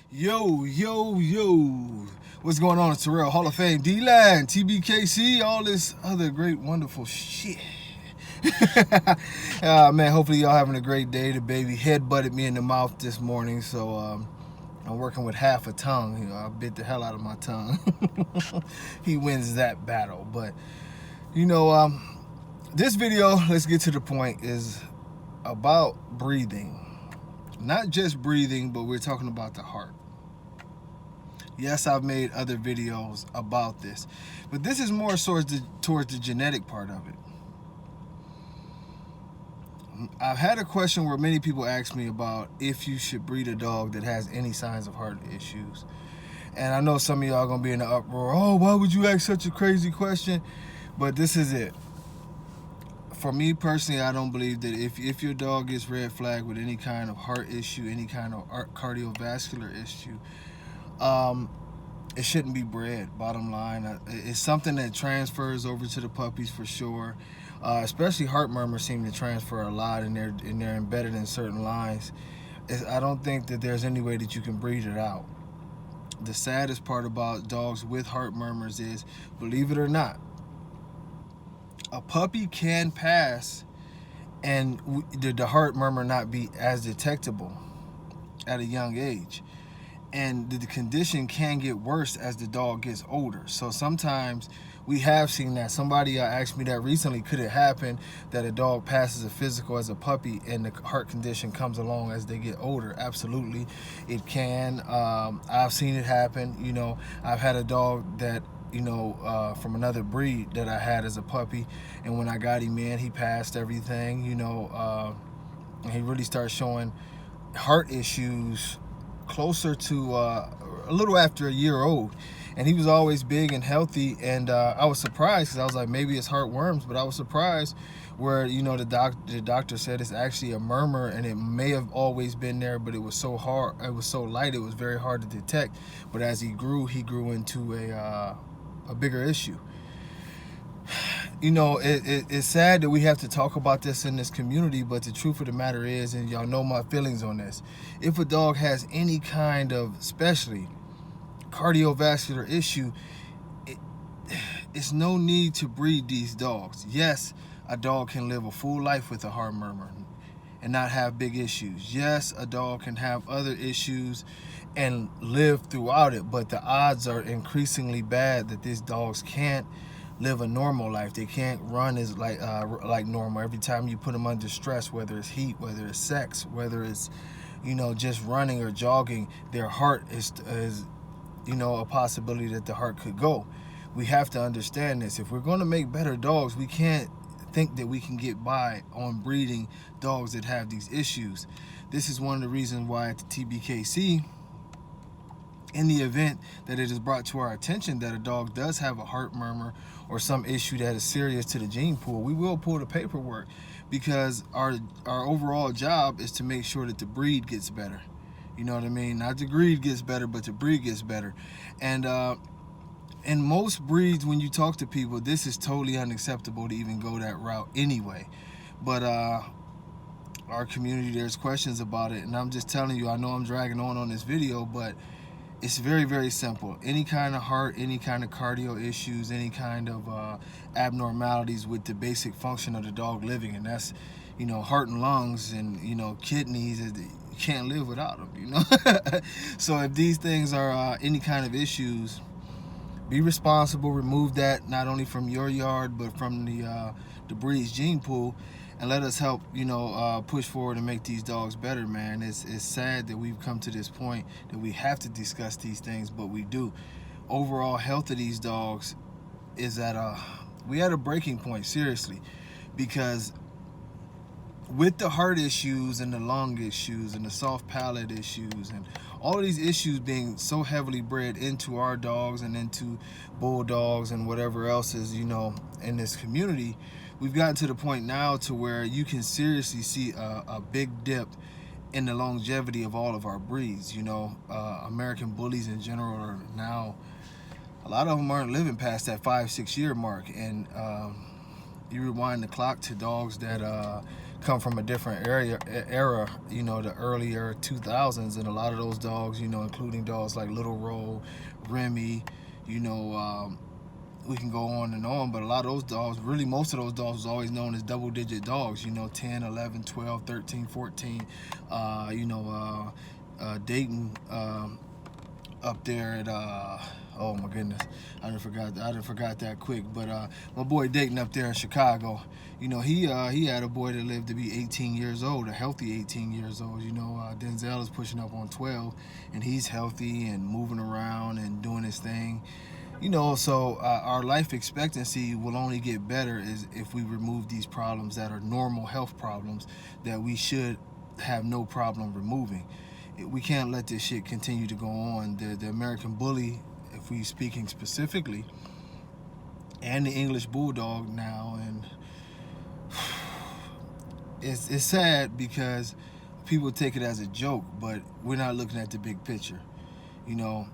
Yo, yo, yo. What's going on? It's Terrell, Hall of Fame, D-Line, TBKC, all this other great, wonderful shit. Man, hopefully y'all having a great day. The baby head butted me in the mouth this morning, so I'm working with half a tongue. You know, I bit the hell out of my tongue. He wins that battle. But, this video, let's get to the point, is about breathing. Not just breathing, but we're talking about the heart. Yes, I've made other videos about this, but this is more towards the genetic part of it. I've had a question where many people ask me about if you should breed a dog that has any signs of heart issues. And I know some of y'all are going to be in the uproar. Oh, why would you ask such a crazy question? But this is it. For me personally, I don't believe that if your dog gets red flagged with any kind of heart issue, any kind of cardiovascular issue, it shouldn't be bred. Bottom line, it's something that transfers over to the puppies for sure. Especially heart murmurs seem to transfer a lot, and they're embedded in certain lines. I don't think that there's any way that you can breed it out. The saddest part about dogs with heart murmurs is, believe it or not, a puppy can pass and the heart murmur not be as detectable at a young age. And the condition can get worse as the dog gets older. So sometimes we have seen that. Somebody asked me that recently. Could it happen that a dog passes a physical as a puppy and the heart condition comes along as they get older? Absolutely, it can. I've seen it happen. You know, I've had a dog that, from another breed that I had as a puppy, and when I got him in, he passed everything, and he really started showing heart issues closer to a little after a year old, and he was always big and healthy, and I was surprised because I was like, maybe it's heartworms, but I was surprised where the doctor said it's actually a murmur, and it may have always been there, but it was so hard, it was so light, it was very hard to detect. But as he grew into a bigger issue. It's sad that we have to talk about this in this community, but the truth of the matter is, and y'all know my feelings on this, if a dog has any kind of, especially cardiovascular issue, it's no need to breed these dogs. Yes, a dog can live a full life with a heart murmur and not have big issues. Yes, a dog can have other issues and live throughout it, but the odds are increasingly bad that these dogs can't live a normal life. They can't run as like normal. Every time you put them under stress, whether it's heat, whether it's sex, whether it's just running or jogging, their heart is a possibility that the heart could go. We have to understand this. If we're going to make better dogs, we can't think that we can get by on breeding dogs that have these issues. This is one of the reasons why at the TBKC, in the event that it is brought to our attention that a dog does have a heart murmur or some issue that is serious to the gene pool, we will pull the paperwork, because our overall job is to make sure that the breed gets better. You know what I mean? Not the breed gets better, but the breed gets better. And in most breeds, when you talk to people, this is totally unacceptable to even go that route anyway. But our community, there's questions about it, and I'm just telling you, I know I'm dragging on this video, but it's very, very simple. Any kind of heart, any kind of cardio issues, any kind of abnormalities with the basic function of the dog living, and that's, heart and lungs and, kidneys, you can't live without them, So if these things are any kind of issues, be responsible, remove that not only from your yard, but from the breed's gene pool, and let us help, push forward and make these dogs better, man. It's sad that we've come to this point that we have to discuss these things, but we do. Overall health of these dogs is we at a breaking point, seriously, because with the heart issues and the lung issues and the soft palate issues and all of these issues being so heavily bred into our dogs and into bulldogs and whatever else is, in this community, we've gotten to the point now to where you can seriously see a big dip in the longevity of all of our breeds. American bullies in general are now, a lot of them aren't living past that 5-6 year mark. And you rewind the clock to dogs that come from a different era, you know, the earlier 2000s, and a lot of those dogs, you know, including dogs like Little Roll, Remy, you know, we can go on, but a lot of those dogs, really most of those dogs was always known as double-digit dogs, you know, 10, 11, 12, 13, 14, you know, Dayton up there at, oh my goodness, I done forgot that quick, but my boy Dayton up there in Chicago, you know, he had a boy that lived to be 18 years old, a healthy 18 years old, you know. Denzel is pushing up on 12, and he's healthy and moving around and doing his thing. You know, so our life expectancy will only get better if we remove these problems that are normal health problems that we should have no problem removing. We can't let this shit continue to go on. The American Bully, if we speaking specifically, and the English Bulldog now, and it's sad because people take it as a joke, but we're not looking at the big picture, you know.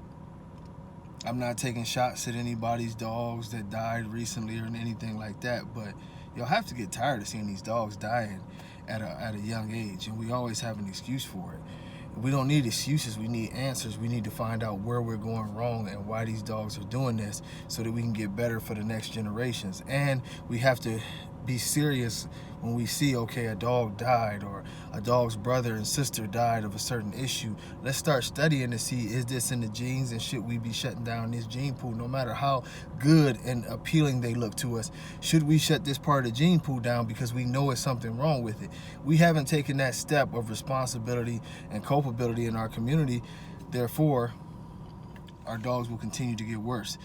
I'm not taking shots at anybody's dogs that died recently or anything like that, but you'll have to get tired of seeing these dogs dying at a young age, and we always have an excuse for it. We don't need excuses, we need answers. We need to find out where we're going wrong and why these dogs are doing this so that we can get better for the next generations. And we have to be serious when we see, okay, a dog died or a dog's brother and sister died of a certain issue. Let's start studying to see, is this in the genes, and should we be shutting down this gene pool? No matter how good and appealing they look to us, should we shut this part of the gene pool down because we know it's something wrong with it? We haven't taken that step of responsibility and culpability in our community. Therefore, our dogs will continue to get worse.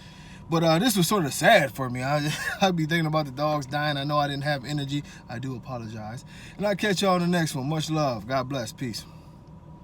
But this was sort of sad for me. I'd be thinking about the dogs dying. I know I didn't have energy. I do apologize. And I'll catch y'all on the next one. Much love. God bless. Peace.